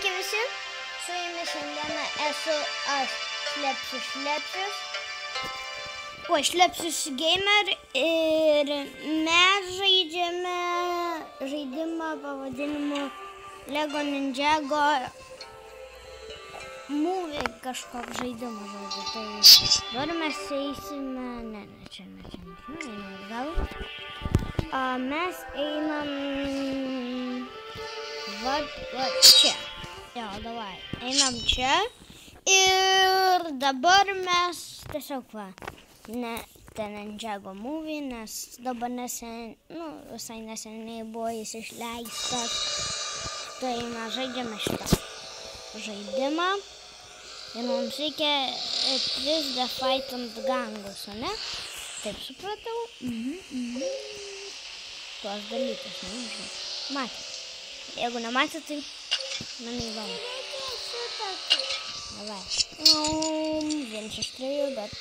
Sveiki visi, su jumis šiandieną esu aš, Šlepsius. Šlepsius Gamer ir mes žaidžiame žaidimą pavadinimu Lego Ninjago Movie kažkoks žaidimas žodžiu. Tai dabar mes eisime, čia, einam atgal. Mes einam va čia. Jo, davai, einam čia. Ir dabar mes tiesiog ten Ninjago Movie, nes dabar visai neseniai buvo jis išleistas. Tai mes žaidžiame šitą žaidimą. Ir mums reikia 3D fightant gangus, ne? Taip supratau. Tuos dalykus, nežinau. Matėt. Jeigu nematėt, tai neįdomu. Davai. Vienas iš 3, bet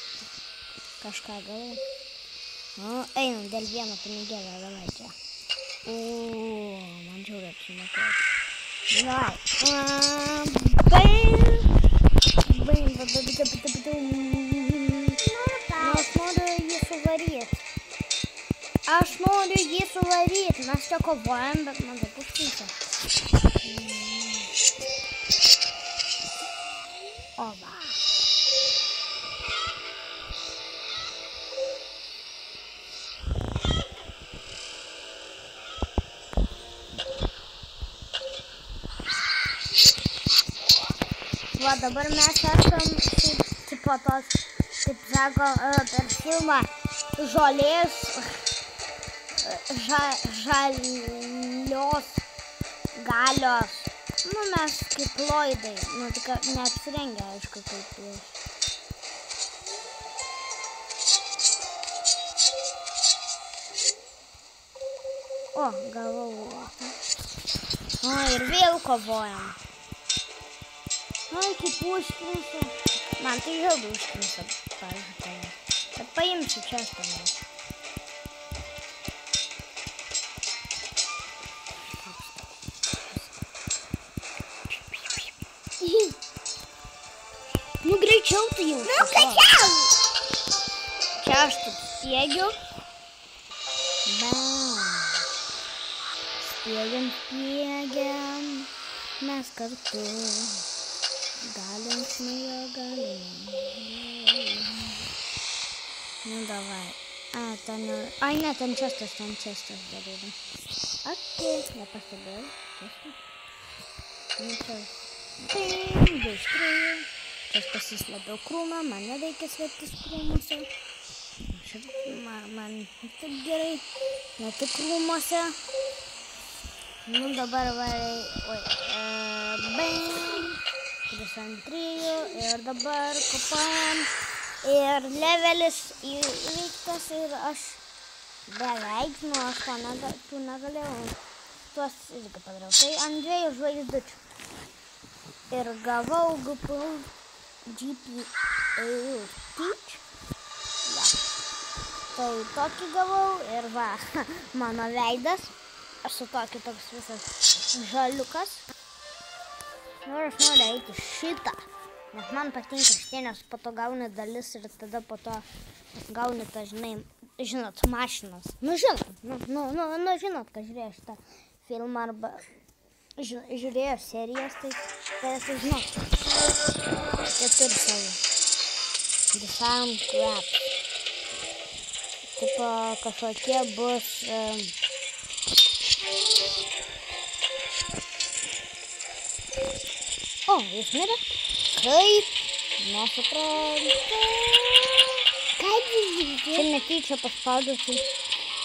kažką galvoju. Einam dėl vieno pinigėlio, davai čia. Man žiūrė apsimokėti. Davai. Aš noriu jį suvaryti. Mes čia kovojam, bet man taip užkysia. Oba. Va, dabar mes esam tipo tos, kaip sako, per filmą žolės, žalios galios. Mes kaip loidai, tik neapsirengę, aišku, kaip prieš. Gavau. Ir vėl kovojam. Kaip užkrinsa. Man tai žaldu užkrinsa, pavyzdžiui. Bet paimsiu čia stamą. Greičiau tai jau. Greičiau! Čia aš taip spiegiu. Spiegiam. Mes kartu. Galim su juo, galim. Davai. Ten čestas darydam. Nepastebėjau. Čestas. Čia pasislėpiau krūmą, man nereikia slėptis krūmuose. Man taip gerai, ne tik krūmuose. Dabar Tris ant 3 ir dabar kopam. Ir levelis įveiktas ir aš beveik, aš tų negalėjau. Tuos irgi padariau. Tai ant 2 žvaigždučių. Ir gavau GPA Teach. Tai tokį gavau ir va, mano veidas. Aš su tokiu toks visas žaliukas. Ir aš noriu eiti šitą. Nes man patinka šitie, nes po to gauni dalis ir tada po to gauni tą, žinot, mašinas. Žinot, kad žiūrėjo šitą filmą arba žiūrėjo serijas, tai esu žinot. Jie turi savo. Disarm crap. Tipo kažkokie bus... Jis mirė? Kaip? Nesuprantu. Kaip jis mirė? Čia netyčia paspaudžiu.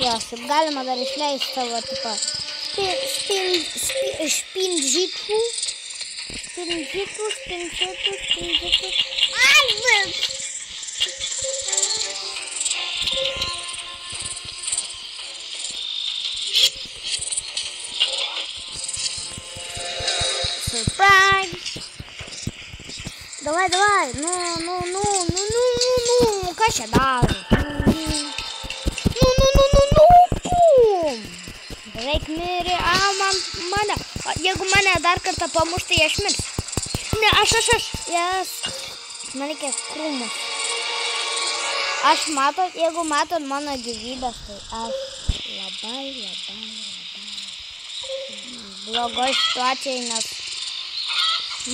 Jos, taip galima dar išleisti savo, tipo, špindžitų. Surprise! Давай, ką čia daro? Beveik mirė, mane, Jeigu mane dar kartą pamuš, tai aš mirsiu. Ne, aš. Jas. Man reikia krūmus. Aš matot, jeigu matot mano gyvybės, tai aš labai blogoj situacijai, nes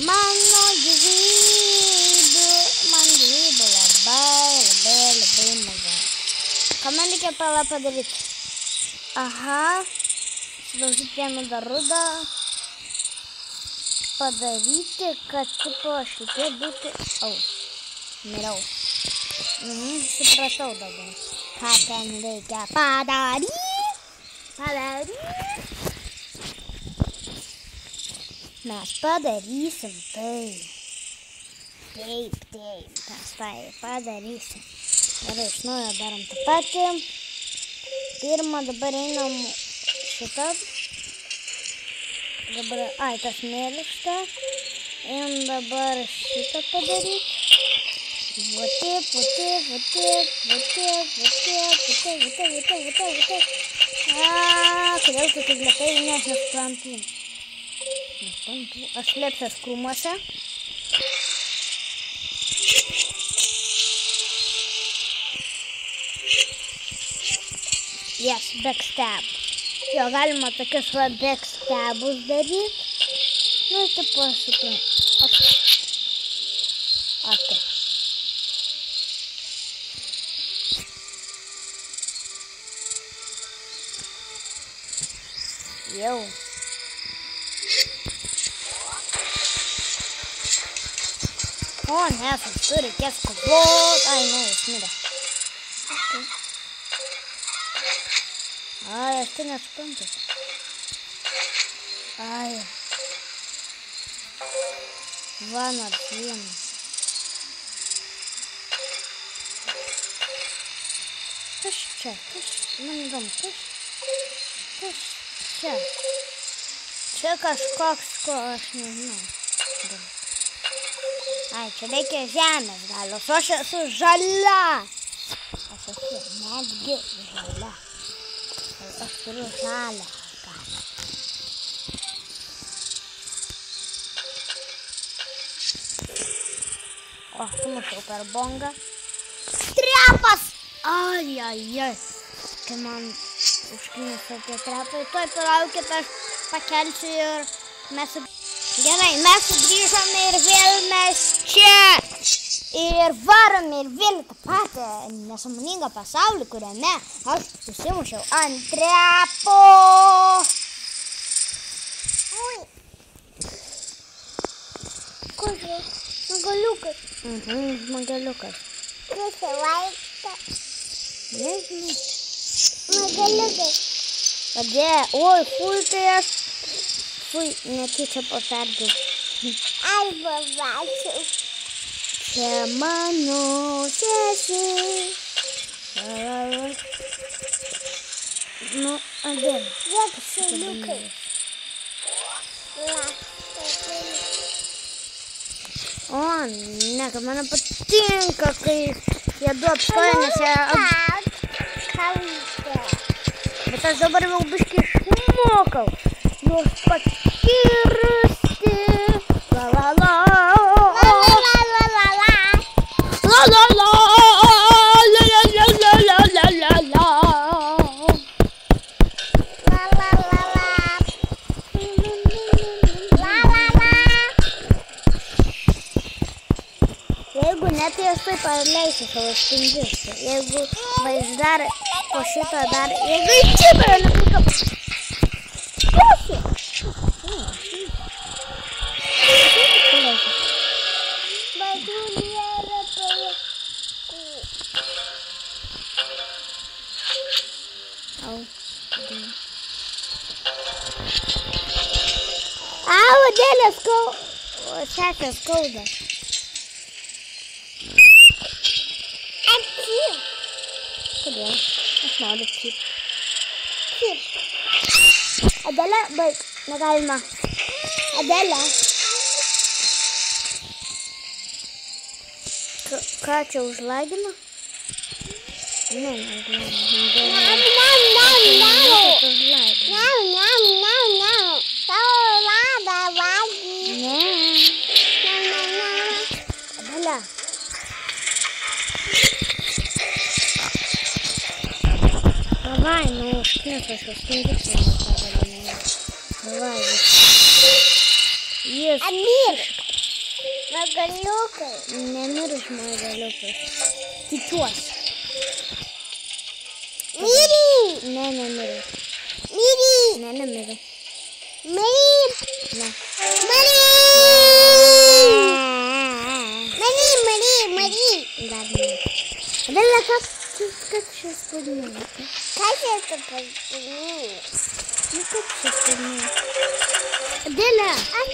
mano gyvybė labai maža. Ką man reikia padaryti? Aha. Sudaužyti vieną dar rudą. Padaryti, kad tipo šitie būtų... Miriau. Supratau dabar. Ką ten reikia padaryti? Mes padarysim tai. Taip. Mes tai padarysim. Gerai, iš naujo darom tą patį. Pirmą dabar einam šitą. Dabar, tas mėlyšta. Einam dabar šitą padaryti. Va taip. Kodėl tu tik lėtai, nes nesprantu. Aš slėpsiuos krūmuose. Yes, backstab. Jo, galima tokius va backstabus daryti. Nu, tipo, suprantu. Taip. Jau. O, nes, tu reikės kovot. Ne, jis mirė. Aš tai nesuprantu. Va, nors vieną. Kas čia? Man įdomu, kas čia? Čia kažkoks, ko aš nežinau. Čia reikia žemės galios, o aš esu žalia. Aš esu netgi žalia. Aš turiu žalią galią. Sumušiau per bongą. Trepas! Ai. Kai man užkniso tie trepai. Tuoj palaukit, aš pakelsiu ir mes... Gerai, mes sugrįžom ir vėl mes čia. Ir varom ir vėl tą patį nesąmoningą pasaulį, kuriame aš susimušiau ant trepo. Kodėl? Smagaliukas. Smagaliukas. Prisilaikta. Nežinau. Smagaliukas. Oi, fui, tai aš... Fui, netyčia pasardžiau. Aš pavačiau. Čia mano sesė. Nu, Adėl. Žiūrėk, šaliukai. Ne, kad man patinka, kai jie du apstoja, nes jie... Bet aš dabar jau biškį išmokau. Juos pakirsti. La la la. Jeigu ne, tai aš taip paleisiu savo spindžius. Jeigu dar po šito dar... Jeigu į kibirą neplikam... Pusiu! Adėlė sesė skauda. Kodėl? Aš noriu cyp. Adėlė, baig, negalima. Adėlė. Ką čia užlagino? Ne, nežinau. Ne. Adelė. Davai, nu, užknis aš užkindiksim. Davai, jis. Amir. Magaliukai. Nemirs magaliukas. Tikiuosi. Miri. Ne, nemirs. Miri. Ne, nemirs. Mari. Ne. Mari. Mari. Dar ne. Adelė, kas šis padinės? Kas šis padinės? Nu, kaip šis padinės? Adelė. Aš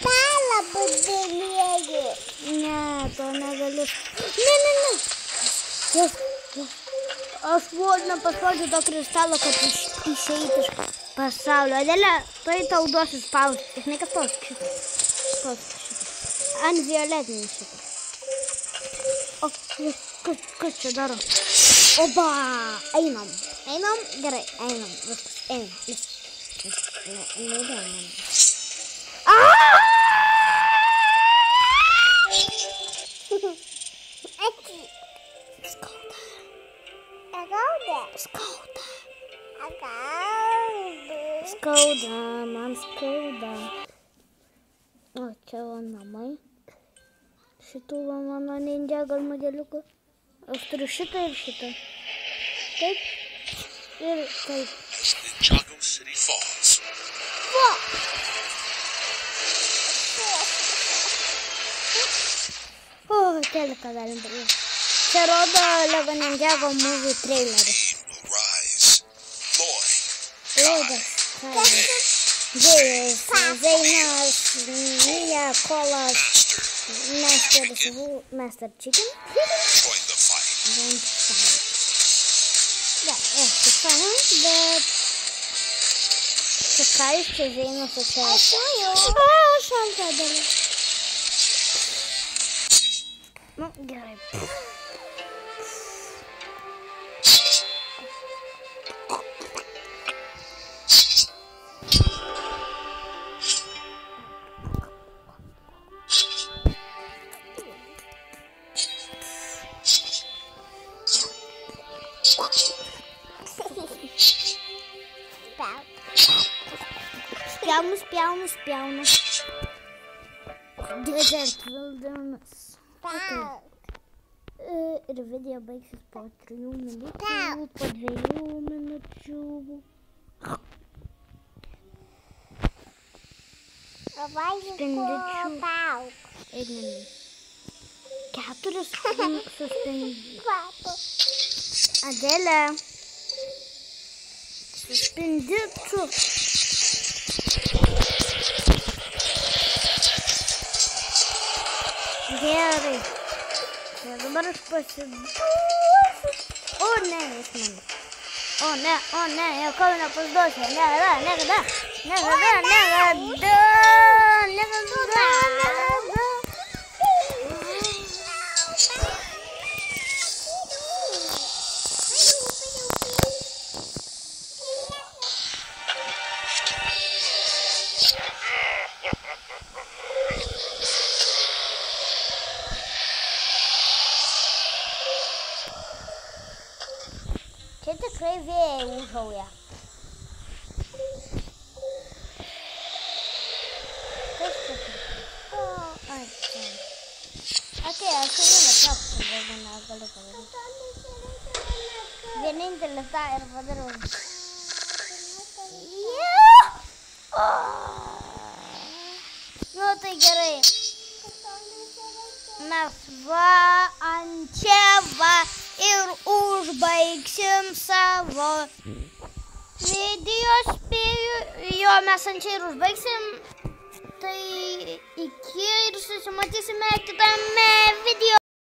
talą padinėjau. Ne, to negaliu. Ne. Aš vos nepaspaudžiu to kristalo, kad išeiti iš pasaulio. Adelė, tai tau duosiu spausti. Žinai, kas spausti šitą? Spausti šitą. Ant violetinį šitą. O, kas čia daro? Oba! Einam. Einam? Gerai, einam. Viskas, einam. Neįdėjau man. Skauda, man skauda. O, čia va namai. Šitų va mano Ninjago modeliukų. Aš turiu šitą ir šitą. Taip. Ir taip. Ninjago City Falls. Va! O, teliką galim daryti. Čia rodo Lego Ninjago movie trailerį. Lodas. Dėjas, Zainas, Mija, Kolas, Master Chicken. Join the fight. Bet čia ką iš čia Zainas čia? Aš šalta dalė. Nu, gerai. Spjaunu. Desert Wilderness. Ir video baigsis po 3 minučių, po 2 minučių. Spindičių. Einame. 4 suspindičių. Adelė. Suspindičių. Gerai. Dabar aš pasiduosiu. O ne, jis mano. O ne, jau nepasiduosiu. Niekada. Čia tikrai vėjai ūžauja. Kas čia? Ai, čia. Okei, aš jau netrapsiu, jeigu negaliu padaryti. Vienintelį tą ir padariau. Nu, tai gerai. Mes va ant čia va ir užbaigsim savo video, spėju. Jo, mes ant čia ir užbaigsim. Tai iki ir susimatysime kitame video.